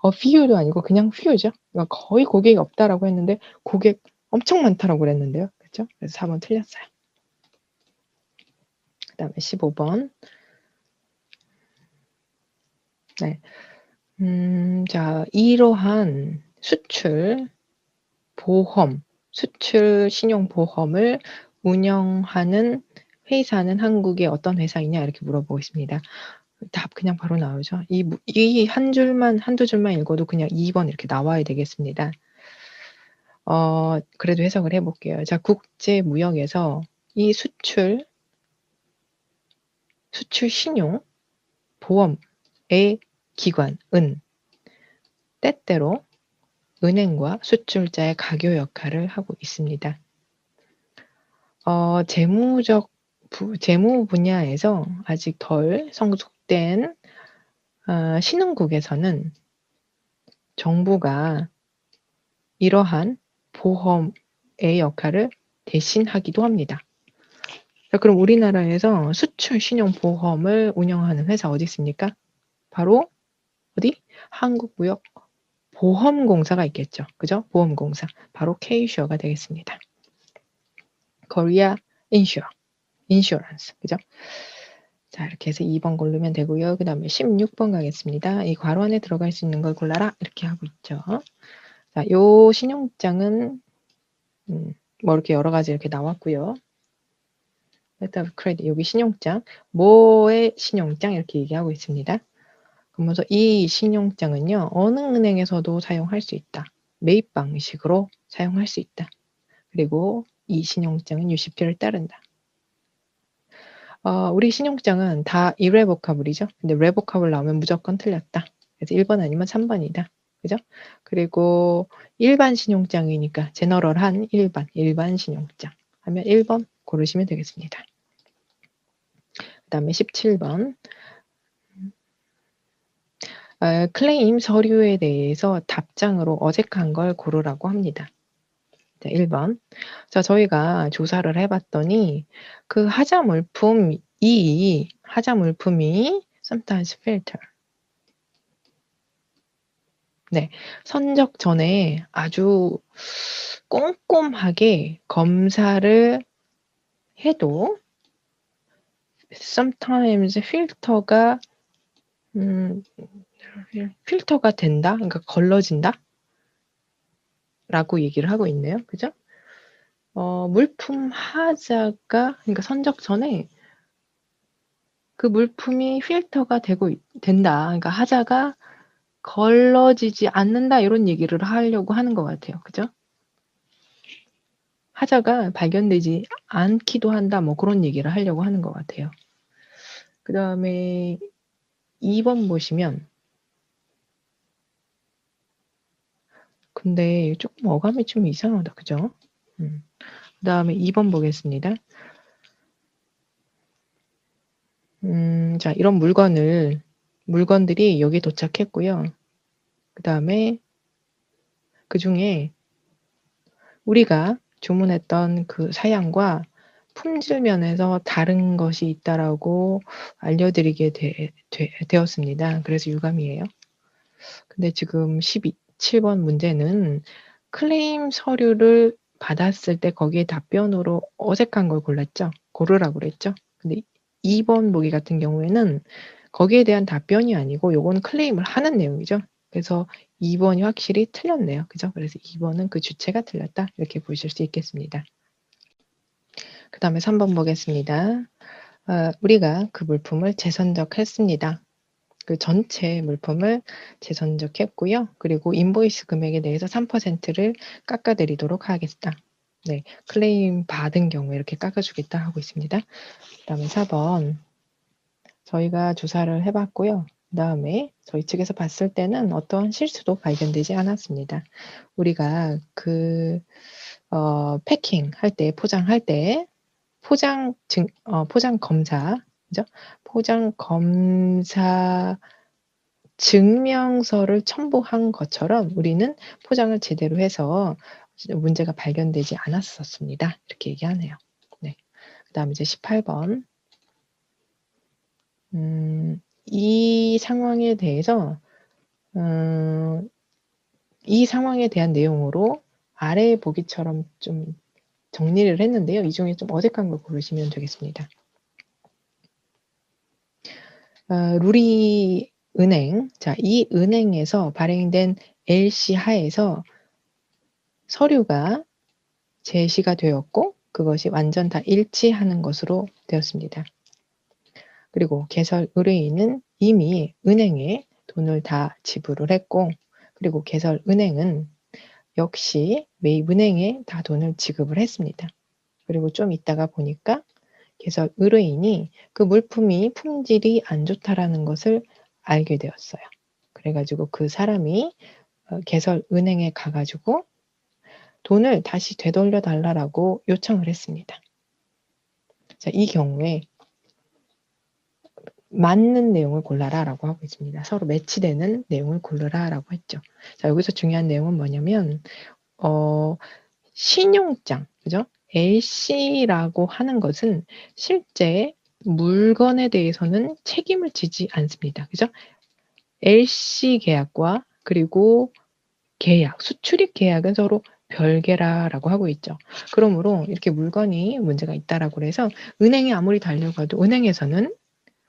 few도 아니고 그냥 few죠. 그러니까 거의 고객이 없다라고 했는데 고객 엄청 많다라고 그랬는데요. 그렇죠? 그래서 4번 틀렸어요. 그 다음에 15번. 네. 자, 이러한 수출 보험, 수출 신용 보험을 운영하는 회사는 한국의 어떤 회사이냐 이렇게 물어보고 있습니다. 답 그냥 바로 나오죠. 이 한 줄만, 한두 줄만 읽어도 그냥 2번 이렇게 나와야 되겠습니다. 그래도 해석을 해볼게요. 자, 국제무역에서 이 수출 신용 보험의 기관은 때때로 은행과 수출자의 가교 역할을 하고 있습니다. 재무 분야에서 아직 덜 성숙된 신흥국에서는 정부가 이러한 보험의 역할을 대신하기도 합니다. 자, 그럼 우리나라에서 수출 신용보험을 운영하는 회사 어디 있습니까? 바로 어디? 한국무역보험공사가 있겠죠. 그죠? 보험공사. 바로 K-슈어가 되겠습니다. Korea Insurance. 그죠? 자, 이렇게 해서 2번 고르면 되고요. 그 다음에 16번 가겠습니다. 이 괄호 안에 들어갈 수 있는 걸 골라라. 이렇게 하고 있죠. 자, 요 신용장은 뭐 이렇게 여러 가지 이렇게 나왔고요. 일단 크레딧 여기 신용장, 뭐의 신용장 이렇게 얘기하고 있습니다. 그러면서 이 신용장은요, 어느 은행에서도 사용할 수 있다. 매입 방식으로 사용할 수 있다. 그리고 이 신용장은 UCP를 따른다. 우리 신용장은 다 irrevocable이죠. 근데 revocable 나오면 무조건 틀렸다. 그래서 1번 아니면 3번이다. 그죠? 그리고 일반 신용장이니까 제너럴한 일반 신용장 하면 1번 고르시면 되겠습니다. 그 다음에 17번. 클레임 서류에 대해서 답장으로 어색한 걸 고르라고 합니다. 자, 1번. 자, 저희가 조사를 해봤더니 그 하자 물품이 sometimes filter. 네, 선적 전에 아주 꼼꼼하게 검사를 해도 sometimes 필터가 된다? 그러니까 걸러진다? 라고 얘기를 하고 있네요. 그죠? 물품 하자가, 그러니까 선적 전에 그 물품이 필터가 된다. 그러니까 하자가 걸러지지 않는다. 이런 얘기를 하려고 하는 것 같아요. 그죠? 하자가 발견되지 않기도 한다. 뭐 그런 얘기를 하려고 하는 것 같아요. 그 다음에 2번 보시면 근데 조금 어감이 좀 이상하다. 그죠? 그 다음에 2번 보겠습니다. 자, 이런 물건들이 여기 도착했고요. 그 다음에 그 중에 우리가 주문했던 그 사양과 품질 면에서 다른 것이 있다라고 알려드리게 되었습니다. 그래서 유감이에요. 근데 지금 7번 문제는 클레임 서류를 받았을 때 거기에 답변으로 어색한 걸 고르라고 그랬죠. 근데 2번 보기 같은 경우에는 거기에 대한 답변이 아니고 요건 클레임을 하는 내용이죠. 그래서 2번이 확실히 틀렸네요. 그죠? 그래서 2번은 그 주체가 틀렸다. 이렇게 보실 수 있겠습니다. 그 다음에 3번 보겠습니다. 우리가 그 물품을 재선적했습니다. 그 전체 물품을 재선적했고요. 그리고 인보이스 금액에 대해서 3%를 깎아드리도록 하겠다. 네, 클레임 받은 경우에 이렇게 깎아주겠다 하고 있습니다. 그 다음에 4번 저희가 조사를 해봤고요. 그 다음에 저희 측에서 봤을 때는 어떠한 실수도 발견되지 않았습니다. 우리가 그 패킹 할 때, 포장할 때 포장 검사, 그죠? 포장 검사 증명서를 첨부한 것처럼 우리는 포장을 제대로 해서 문제가 발견되지 않았었습니다. 이렇게 얘기하네요. 네. 그 다음 이제 18번. 이 상황에 대해서 이 상황에 대한 내용으로 아래 보기처럼 좀 정리를 했는데요. 이 중에 좀 어색한 걸 고르시면 되겠습니다. 루리 은행, 자, 이 은행에서 발행된 LC 하에서 서류가 제시가 되었고 그것이 완전 다 일치하는 것으로 되었습니다. 그리고 개설 의뢰인은 이미 은행에 돈을 다 지불을 했고 그리고 개설 은행은 역시 매입 은행에 다 돈을 지급을 했습니다. 그리고 좀 있다가 보니까 개설 의뢰인이 그 물품이 품질이 안 좋다라는 것을 알게 되었어요. 그래가지고 그 사람이 개설 은행에 가가지고 돈을 다시 되돌려 달라고 요청을 했습니다. 자, 이 경우에 맞는 내용을 골라라라고 하고 있습니다. 서로 매치되는 내용을 고르라라고 했죠. 자, 여기서 중요한 내용은 뭐냐면 신용장, 그죠? LC라고 하는 것은 실제 물건에 대해서는 책임을 지지 않습니다. 그죠? LC 계약과 그리고 계약, 수출입 계약은 서로 별개라라고 하고 있죠. 그러므로 이렇게 물건이 문제가 있다라고 해서 은행에 아무리 달려가도 은행에서는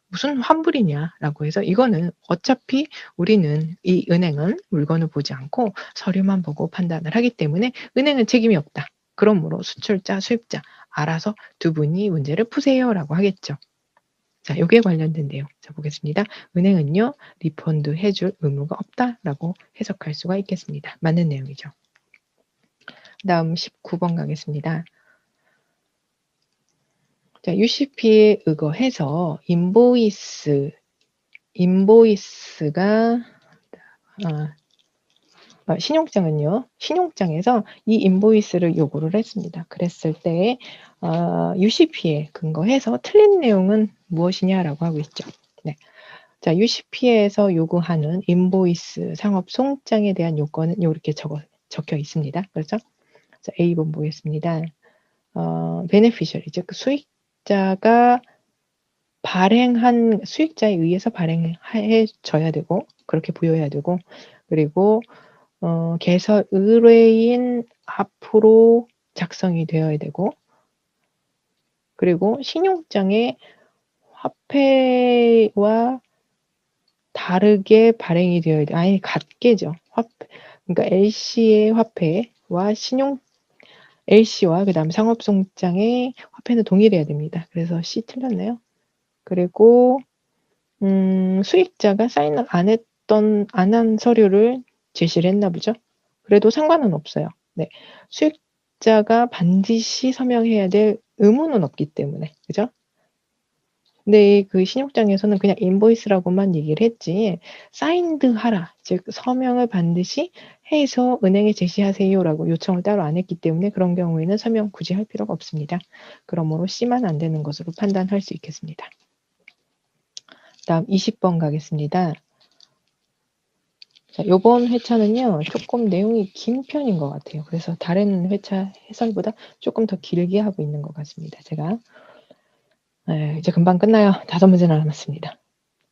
무슨 환불이냐라고 해서 이거는 어차피 우리는 이 은행은 물건을 보지 않고 서류만 보고 판단을 하기 때문에 은행은 책임이 없다. 그러므로 수출자, 수입자 알아서 두 분이 문제를 푸세요라고 하겠죠. 자, 여기에 관련된 내용. 자, 보겠습니다. 은행은요, 리펀드 해줄 의무가 없다라고 해석할 수가 있겠습니다. 맞는 내용이죠. 다음 19번 가겠습니다. 자, UCP에 의거해서 인보이스가 신용장은요. 신용장에서 이 인보이스를 요구를 했습니다. 그랬을 때 UCP에 근거해서 틀린 내용은 무엇이냐라고 하고 있죠. 네. 자, UCP에서 요구하는 인보이스 상업 송장에 대한 요건은 이렇게 적혀 있습니다. 그렇죠? 자, A번 보겠습니다. 베네피셔리, 즉 수익자가 수익자에 의해서 발행해줘야 되고 그렇게 부여해야 되고 그리고 개설 의뢰인 앞으로 작성이 되어야 되고 그리고 신용장의 화폐와 다르게 발행이 되어야 돼. 아니 같게죠. 그러니까 LC의 화폐와 LC와 그다음 상업송장의 화폐는 동일해야 됩니다. 그래서 C 틀렸네요. 그리고 수익자가 사인을 안 한 서류를 제시를 했나 보죠. 그래도 상관은 없어요. 네. 수입자가 반드시 서명해야 될 의무는 없기 때문에. 그죠? 근데 그 신용장에서는 그냥 인보이스라고만 얘기를 했지 사인드하라, 즉 서명을 반드시 해서 은행에 제시하세요라고 요청을 따로 안 했기 때문에 그런 경우에는 서명 굳이 할 필요가 없습니다. 그러므로 C만 안 되는 것으로 판단할 수 있겠습니다. 다음 20번 가겠습니다. 자, 요번 회차는요, 조금 내용이 긴 편인 것 같아요. 그래서 다른 회차 해설보다 조금 더 길게 하고 있는 것 같습니다. 제가. 이제 금방 끝나요. 5문제 남았습니다.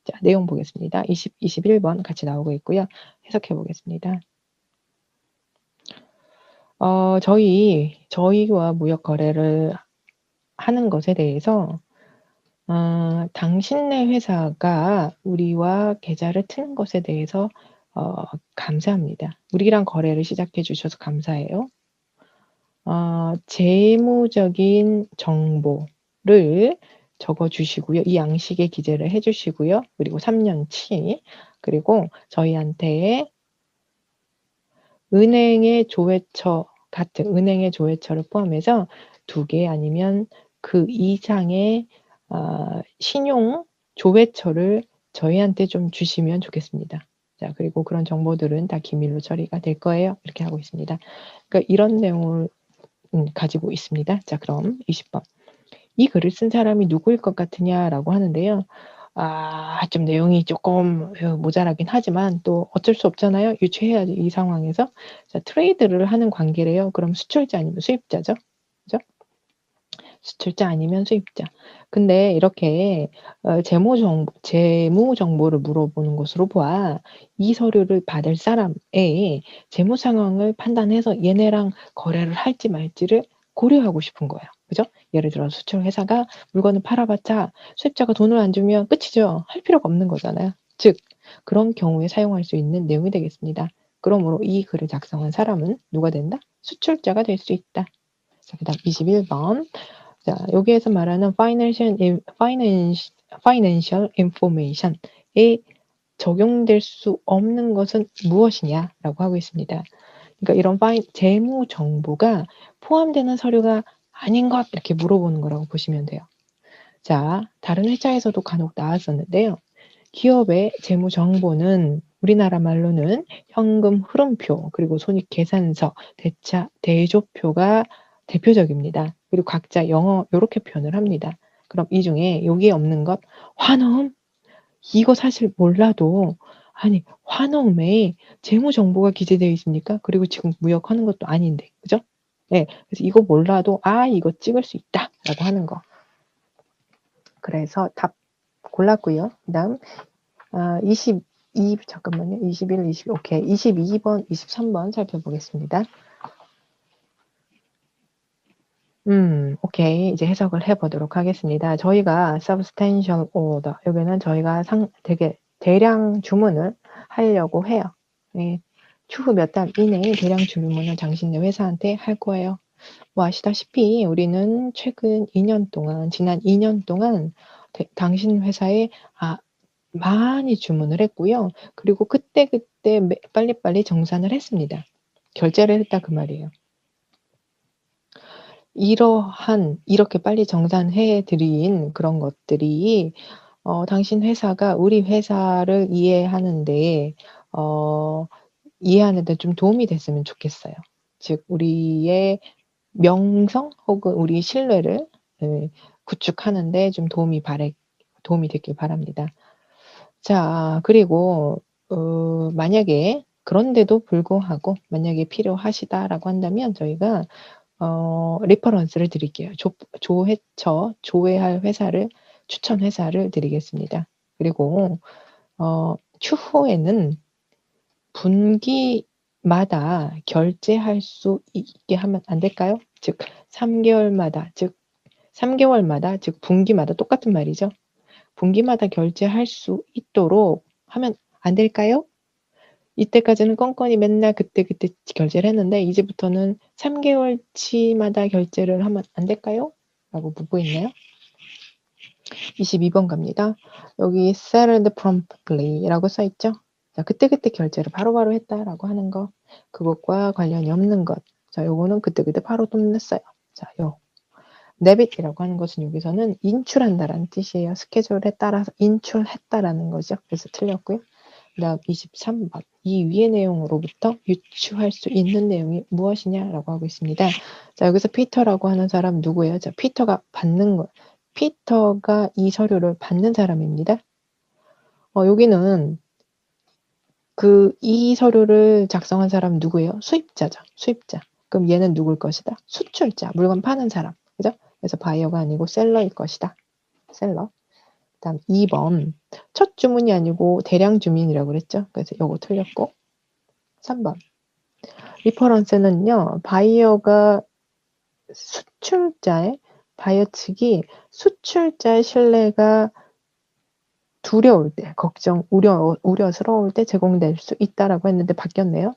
자, 내용 보겠습니다. 21번 같이 나오고 있고요. 해석해 보겠습니다. 저희와 무역 거래를 하는 것에 대해서 당신네 회사가 우리와 계좌를 트는 것에 대해서 감사합니다. 우리랑 거래를 시작해 주셔서 감사해요. 재무적인 정보를 적어 주시고요. 이 양식에 기재를 해 주시고요. 그리고 3년치, 그리고 저희한테 은행의 조회처 같은 은행의 조회처를 포함해서 2개 아니면 그 이상의 신용 조회처를 저희한테 좀 주시면 좋겠습니다. 자, 그리고 그런 정보들은 다 기밀로 처리가 될 거예요. 이렇게 하고 있습니다. 그러니까 이런 내용을 가지고 있습니다. 자, 그럼 20번. 이 글을 쓴 사람이 누구일 것 같으냐라고 하는데요. 좀 내용이 조금 모자라긴 하지만 또 어쩔 수 없잖아요. 유추해야지 이 상황에서. 자, 트레이드를 하는 관계래요. 그럼 수출자 아니면 수입자죠. 그죠? 수출자 아니면 수입자. 근데 이렇게 재무 정보를 물어보는 것으로 보아 이 서류를 받을 사람의 재무 상황을 판단해서 얘네랑 거래를 할지 말지를 고려하고 싶은 거예요. 그죠? 예를 들어 수출 회사가 물건을 팔아봤자 수입자가 돈을 안 주면 끝이죠. 할 필요가 없는 거잖아요. 즉 그런 경우에 사용할 수 있는 내용이 되겠습니다. 그러므로 이 글을 작성한 사람은 누가 된다? 수출자가 될 수 있다. 자, 그다음 21번. 자, 여기에서 말하는 financial information에 적용될 수 없는 것은 무엇이냐라고 하고 있습니다. 그러니까 이런 재무 정보가 포함되는 서류가 아닌 것 이렇게 물어보는 거라고 보시면 돼요. 자, 다른 회차에서도 간혹 나왔었는데요. 기업의 재무 정보는 우리나라 말로는 현금 흐름표, 그리고 손익계산서, 대조표가 대표적입니다. 그리고 각자 영어 이렇게 표현을 합니다. 그럼 이 중에 여기에 없는 것, 환원? 이거 사실 몰라도 아니 환원에 재무 정보가 기재되어 있습니까? 그리고 지금 무역하는 것도 아닌데, 그죠? 네, 그래서 이거 몰라도 이거 찍을 수 있다라고 하는 거. 그래서 답 골랐고요. 그다음 22 21, 22 오케이. 22번, 23번 살펴보겠습니다. 오케이. 이제 해석을 해 보도록 하겠습니다. 저희가 substantial order 여기는 저희가 되게 대량 주문을 하려고 해요. 예. 추후 몇 달 이내에 대량 주문을 당신네 회사한테 할 거예요. 뭐 아시다시피 우리는 최근 2년 동안 지난 2년 동안 당신 회사에 많이 주문을 했고요. 그리고 그때그때 빨리빨리 정산을 했습니다. 결제를 했다 그 말이에요. 이렇게 빨리 정산해 드린 그런 것들이 당신 회사가 우리 회사를 이해하는데 좀 도움이 됐으면 좋겠어요. 즉 우리의 명성 혹은 우리 신뢰를 구축하는 데 좀 도움이 됐길 바랍니다. 자, 그리고 만약에 그런데도 불구하고 만약에 필요하시다라고 한다면 저희가 리퍼런스를 드릴게요. 조회할 회사를 추천 회사를 드리겠습니다. 그리고 추후에는 분기마다 결제할 수 있게 하면 안 될까요? 즉 3개월마다 즉 분기마다 똑같은 말이죠. 분기마다 결제할 수 있도록 하면 안 될까요? 이때까지는 껌껌이 맨날 그때 결제를 했는데 이제부터는 3개월치마다 결제를 하면 안 될까요? 라고 묻고 있네요. 22번 갑니다. 여기 settled promptly 라고 써있죠. 자, 그때 결제를 바로바로 했다라고 하는 거, 그것과 관련이 없는 것, 자, 요거는 그때그때 바로 돈 냈어요. 자, 요 debit이라고 하는 것은 여기서는 인출한다라는 뜻이에요. 스케줄에 따라서 인출했다라는 거죠. 그래서 틀렸고요. 그다음 23번. 이 위의 내용으로부터 유추할 수 있는 내용이 무엇이냐라고 하고 있습니다. 자, 여기서 피터라고 하는 사람 누구예요? 자, 피터가 이 서류를 받는 사람입니다. 여기는 이 서류를 작성한 사람 누구예요? 수입자죠. 수입자. 그럼 얘는 누굴 것이다? 수출자. 물건 파는 사람. 그죠? 그래서 바이어가 아니고 셀러일 것이다. 셀러. 그다음 2번. 첫 주문이 아니고 대량 주문이라고 그랬죠? 그래서 요거 틀렸고. 3번. 리퍼런스는요. 바이어 측이 수출자의 신뢰가 두려울 때, 우려스러울 때 제공될 수 있다라고 했는데 바뀌었네요.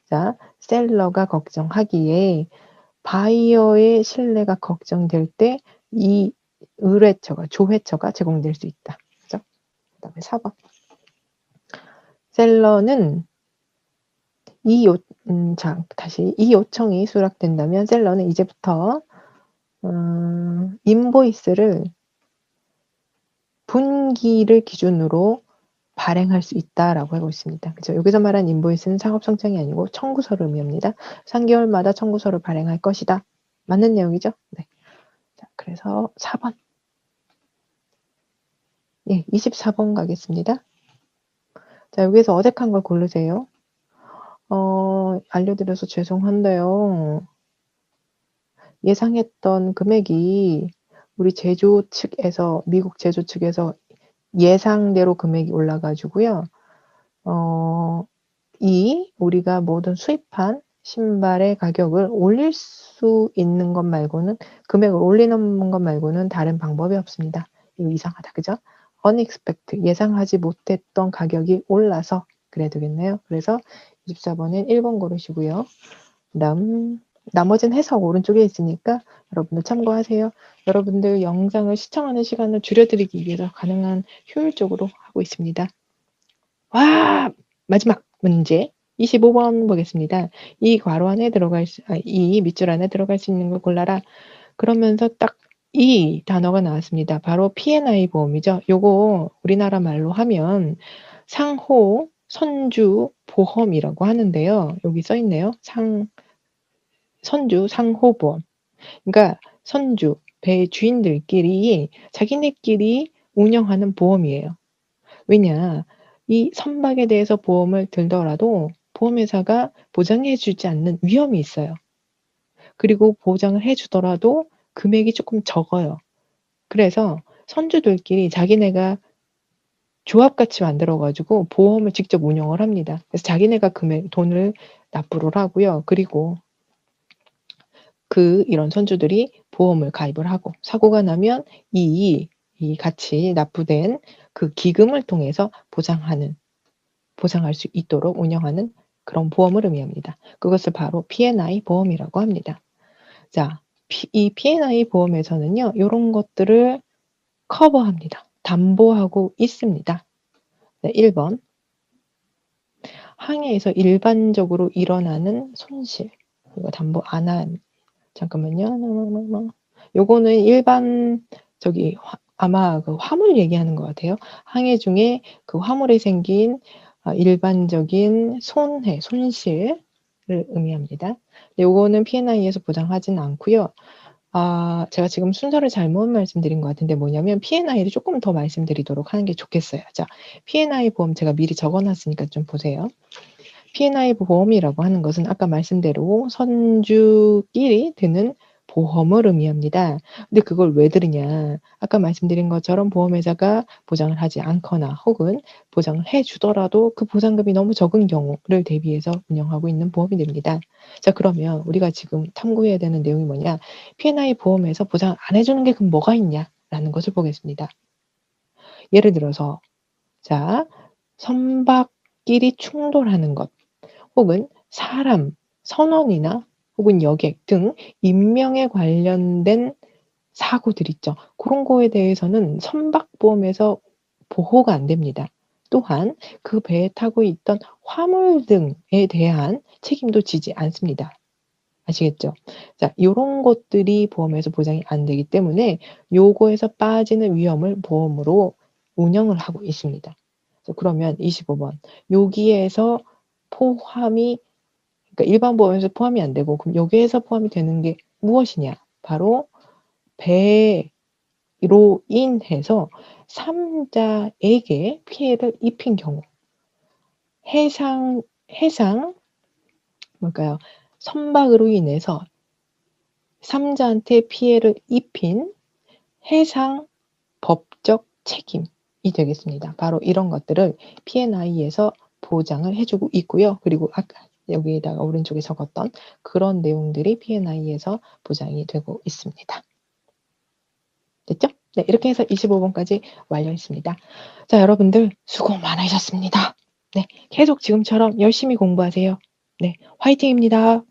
자, 셀러가 걱정하기에 바이어의 신뢰가 걱정될 때 이 조회처가 제공될 수 있다. 그죠? 그 다음에 4번. 셀러는 이 요청이 수락된다면 셀러는 이제부터 인보이스를 분기를 기준으로 발행할 수 있다라고 하고 있습니다. 그죠? 여기서 말한 인보이스는 상업성장이 아니고 청구서를 의미합니다. 3개월마다 청구서를 발행할 것이다. 맞는 내용이죠? 네. 자, 그래서 4번. 예, 24번 가겠습니다. 자, 여기서 어색한 걸 고르세요. 알려드려서 죄송한데요. 예상했던 금액이 우리 미국 제조 측에서 예상대로 금액이 올라가지고요. 우리가 모든 수입한 신발의 가격을 올릴 수 있는 것 말고는, 금액을 올리는 것 말고는 다른 방법이 없습니다. 이거 이상하다, 그죠? unexpected, 예상하지 못했던 가격이 올라서 그래야 되겠네요. 그래서 24번엔 1번 고르시고요. 나머지는 해석 오른쪽에 있으니까 여러분들 참고하세요. 여러분들 영상을 시청하는 시간을 줄여드리기 위해서 가능한 효율적으로 하고 있습니다. 와! 마지막 문제 25번 보겠습니다. 이 밑줄 안에 들어갈 수 있는 걸 골라라. 그러면서 딱 이 단어가 나왔습니다. 바로 P&I 보험이죠. 요거 우리나라 말로 하면 상호 선주 보험이라고 하는데요. 여기 써 있네요. 선주 상호보험. 그러니까 배 주인들끼리 자기네끼리 운영하는 보험이에요. 왜냐, 이 선박에 대해서 보험을 들더라도 보험회사가 보장해주지 않는 위험이 있어요. 그리고 보장을 해주더라도 금액이 조금 적어요. 그래서 선주들끼리 자기네가 조합같이 만들어가지고 보험을 직접 운영을 합니다. 그래서 자기네가 돈을 납부를 하고요. 그리고 이런 선주들이 보험을 가입을 하고 사고가 나면 이 같이 납부된 그 기금을 통해서 보장할 수 있도록 운영하는 그런 보험을 의미합니다. 그것을 바로 P&I 보험이라고 합니다. 자, 이 P&I 보험에서는요, 이런 것들을 커버합니다. 담보하고 있습니다. 네, 1번. 항해에서 일반적으로 일어나는 손실. 이거 담보 안 한. 잠깐만요. 요거는 아마 그 화물 얘기하는 것 같아요. 항해 중에 그 화물에 생긴 일반적인 손실을 의미합니다. 요거는 P&I에서 보장하진 않고요. 제가 지금 순서를 잘못 말씀드린 것 같은데 뭐냐면 P&I를 조금 더 말씀드리도록 하는 게 좋겠어요. 자, P&I 보험 제가 미리 적어놨으니까 좀 보세요. P&I 보험이라고 하는 것은 아까 말씀대로 선주끼리 드는 보험을 의미합니다. 근데 그걸 왜 들으냐? 아까 말씀드린 것처럼 보험회사가 보장을 하지 않거나 혹은 보장을 해주더라도 그 보상금이 너무 적은 경우를 대비해서 운영하고 있는 보험이 됩니다. 자, 그러면 우리가 지금 탐구해야 되는 내용이 뭐냐? P&I 보험에서 보장 안 해주는 게 그럼 뭐가 있냐라는 것을 보겠습니다. 예를 들어서 자, 선박끼리 충돌하는 것 혹은 사람, 선원이나 혹은 여객 등 인명에 관련된 사고들 있죠. 그런 거에 대해서는 선박보험에서 보호가 안 됩니다. 또한 그 배에 타고 있던 화물 등에 대한 책임도 지지 않습니다. 아시겠죠? 자, 요런 것들이 보험에서 보장이 안 되기 때문에 요거에서 빠지는 위험을 보험으로 운영을 하고 있습니다. 그러면 25번 여기에서 포함이 그러니까 일반 보험에서 포함이 안 되고 그럼 여기에서 포함이 되는 게 무엇이냐? 바로 배로 인해서 3자에게 피해를 입힌 경우 해상 뭘까요? 선박으로 인해서 3자한테 피해를 입힌 해상 법적 책임이 되겠습니다. 바로 이런 것들을 P&I에서 보장을 해주고 있고요. 그리고 아까 여기에다가 오른쪽에 적었던 그런 내용들이 P&I에서 보장이 되고 있습니다. 됐죠? 네, 이렇게 해서 25번까지 완료했습니다. 자, 여러분들 수고 많으셨습니다. 네, 계속 지금처럼 열심히 공부하세요. 네, 화이팅입니다.